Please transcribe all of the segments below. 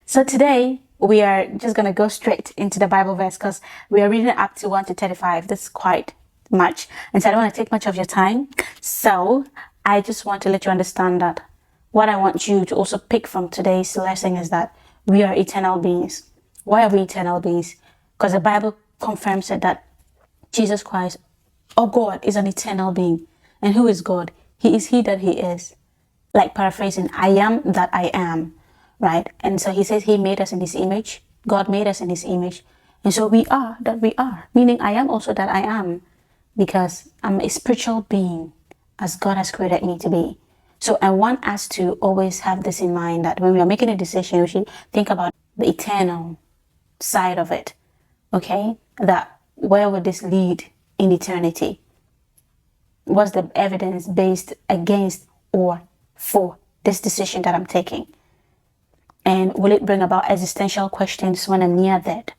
So today we are just going to go straight into the Bible verse because we are reading up to 1 to 35. This is quite much. And so I don't want to take much of your time. So I just want to let you understand that what I want you to also pick from today's lesson is that we are eternal beings. Why are we eternal beings? Because the Bible confirms it that Jesus Christ, or God, is an eternal being. And who is God? He is he that he is. Like paraphrasing, I am that I am. Right? And so he says he made us in his image. God made us in his image. And so we are that we are. Meaning I am also that I am. Because I'm a spiritual being as God has created me to be. So I want us to always have this in mind that when we are making a decision, we should think about the eternal side of it. Okay? That where would this lead in eternity? What's the evidence based against or for this decision that I'm taking? And will it bring about existential questions when I'm near death?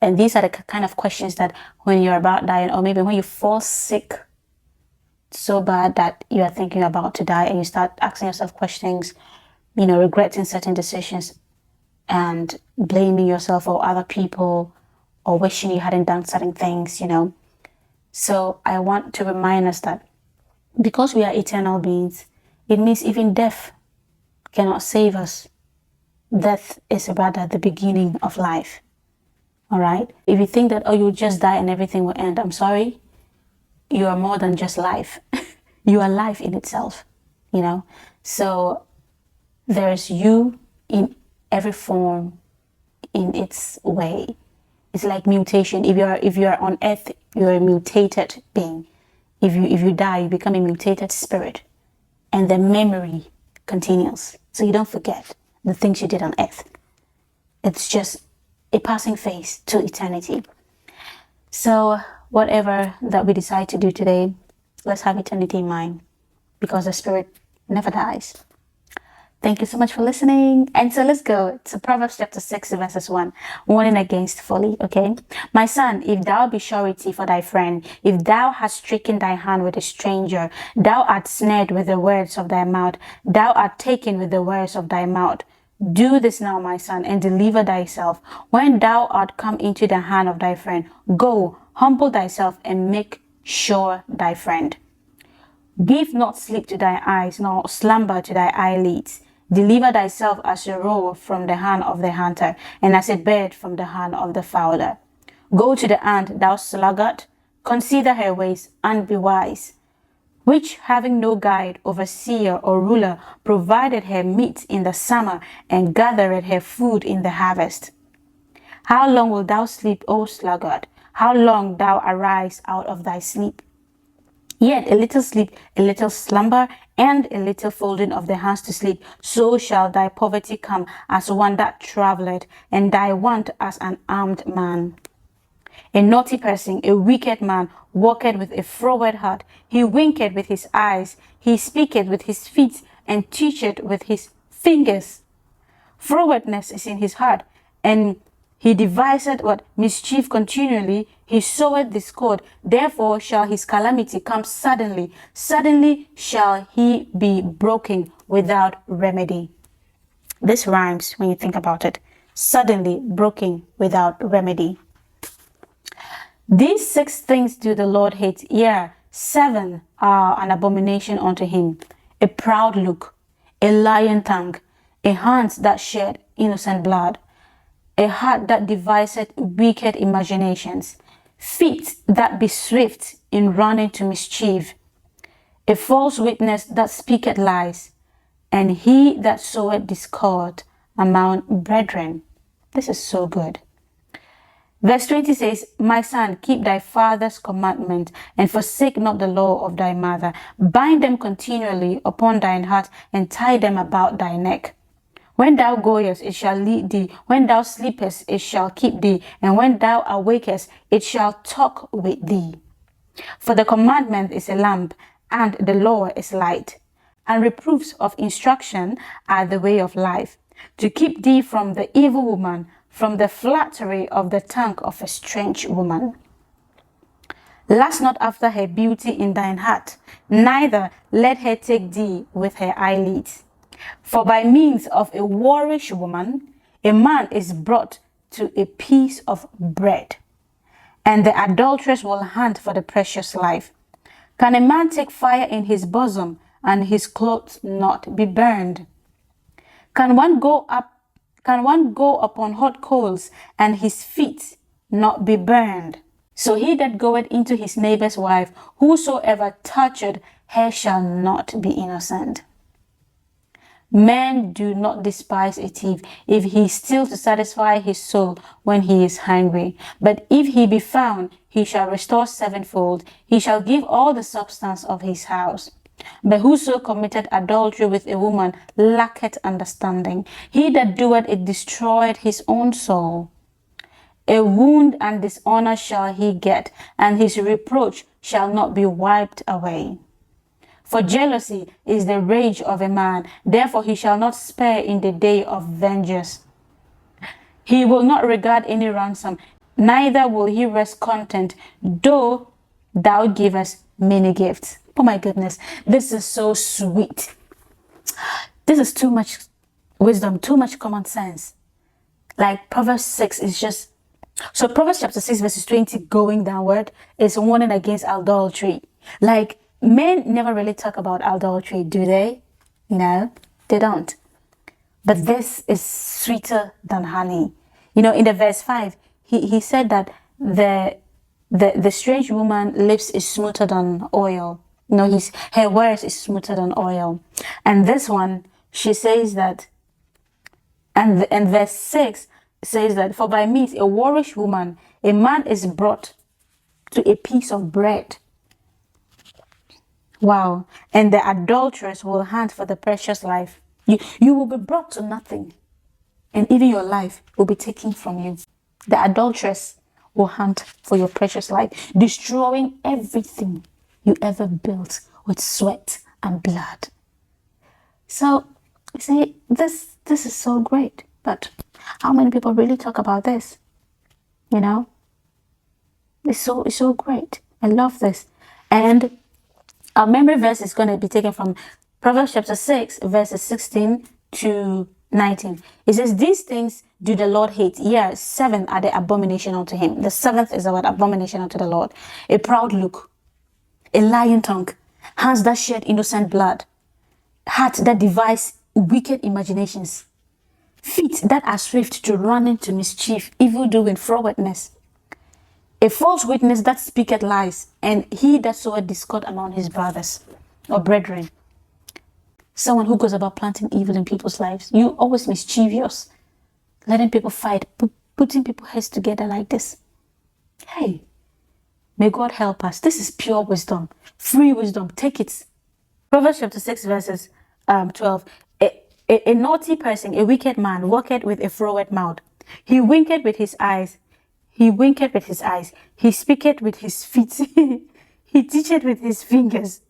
And these are the kind of questions that when you're about dying, or maybe when you fall sick so bad that you are thinking about to die and you start asking yourself questions, regretting certain decisions and blaming yourself or other people or wishing you hadn't done certain things, So I want to remind us that because we are eternal beings, it means even death cannot save us. Death is rather the beginning of life. All right? If you think that, you'll just die and everything will end, I'm sorry. You are more than just life. You are life in itself, So there's you in every form, in its way. It's like mutation. If you are on earth, you're a mutated being. If you die, you become a mutated spirit. And the memory continues. So you don't forget the things you did on earth. It's just a passing phase to eternity. So whatever that we decide to do today, let's have eternity in mind, because the spirit never dies. Thank you so much for listening. And so let's go to Proverbs chapter 6 verses 1. Warning against folly, okay? My son, if thou be surety for thy friend, if thou hast stricken thy hand with a stranger, thou art snared with the words of thy mouth, thou art taken with the words of thy mouth. Do this now, my son, and deliver thyself. When thou art come into the hand of thy friend, go, humble thyself, and make sure thy friend. Give not sleep to thy eyes, nor slumber to thy eyelids. Deliver thyself as a roe from the hand of the hunter, and as a bird from the hand of the fowler. Go to the ant, thou sluggard, consider her ways, and be wise, which, having no guide, overseer, or ruler, provided her meat in the summer, and gathered her food in the harvest. How long wilt thou sleep, O sluggard? How long thou arise out of thy sleep? Yet a little sleep, a little slumber, and a little folding of the hands to sleep, so shall thy poverty come as one that travelleth, and thy want as an armed man. A naughty person, a wicked man, walketh with a froward heart. He winketh with his eyes, he speaketh with his feet, and teacheth with his fingers. Frowardness is in his heart, and he deviseth what? Mischief continually. He soweth discord. Therefore shall his calamity come suddenly. Suddenly shall he be broken without remedy. This rhymes when you think about it. Suddenly broken without remedy. These 6 things do the Lord hate. 7 are an abomination unto him. A proud look, a lying tongue, a hand that shed innocent blood, a heart that deviseth wicked imaginations, feet that be swift in running to mischief, a false witness that speaketh lies, and he that soweth discord among brethren. This is so good. Verse 20 says, My son, keep thy father's commandment, and forsake not the law of thy mother. Bind them continually upon thine heart, and tie them about thy neck. When thou goest, it shall lead thee. When thou sleepest, it shall keep thee. And when thou awakest, it shall talk with thee. For the commandment is a lamp, and the law is light. And reproofs of instruction are the way of life, to keep thee from the evil woman, from the flattery of the tongue of a strange woman. Lust not after her beauty in thine heart, neither let her take thee with her eyelids. For by means of a whorish woman a man is brought to a piece of bread, and the adulteress will hunt for the precious life. Can a man take fire in his bosom and his clothes not be burned? Can one go upon hot coals and his feet not be burned? So he that goeth into his neighbor's wife, whosoever toucheth her shall not be innocent. Men do not despise a thief if he steals to satisfy his soul when he is hungry. But if he be found, he shall restore sevenfold. He shall give all the substance of his house. But whoso committed adultery with a woman lacketh understanding. He that doeth it destroyeth his own soul. A wound and dishonor shall he get, and his reproach shall not be wiped away. For jealousy is the rage of a man, therefore he shall not spare in the day of vengeance. He will not regard any ransom, neither will he rest content, though thou givest many gifts. Oh my goodness, this is so sweet. This is too much wisdom, too much common sense. Like Proverbs 6 is just... So Proverbs chapter 6 verses 20 going downward is warning against adultery. Like, men never really talk about adultery, do they? No, they don't. But this is sweeter than honey. You know, in the verse 5, he said that the strange woman lips is smoother than oil. You know, her words is smoother than oil. And this one, she says that, and verse 6 says that, for by means a whorish woman, a man is brought to a piece of bread. Wow. And the adulteress will hunt for the precious life. You will be brought to nothing, and even your life will be taken from you. The adulteress will hunt for your precious life, destroying everything you ever built with sweat and blood. So, you see, this is so great. But how many people really talk about this? You know, it's so great. I love this. And our memory verse is going to be taken from Proverbs chapter 6, verses 16 to 19. It says, these things do the Lord hate. Yeah, 7 are the abomination unto him. The 7th is the word abomination unto the Lord. A proud look, a lying tongue, hands that shed innocent blood, heart that devise wicked imaginations, feet that are swift to run into mischief, evil doing, frowardness, a false witness that speaketh lies, and he that soweth discord among his brothers or brethren. Someone who goes about planting evil in people's lives. You always mischievous, letting people fight, putting people's heads together like this. Hey, may God help us. This is pure wisdom, free wisdom. Take it. Proverbs chapter 6 verses 12. A naughty person, a wicked man, walketh with a froward mouth. He winketh with his eyes. He winketh with his eyes. He speaketh with his feet. He teacheth with his fingers.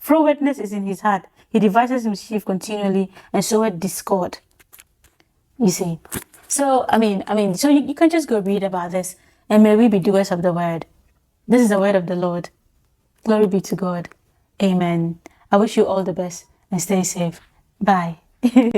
Frowardness is in his heart. He devises mischief continually, and soweth discord. You see. So, so you can just go read about this, and may we be doers of the word. This is the word of the Lord. Glory be to God. Amen. I wish you all the best and stay safe. Bye.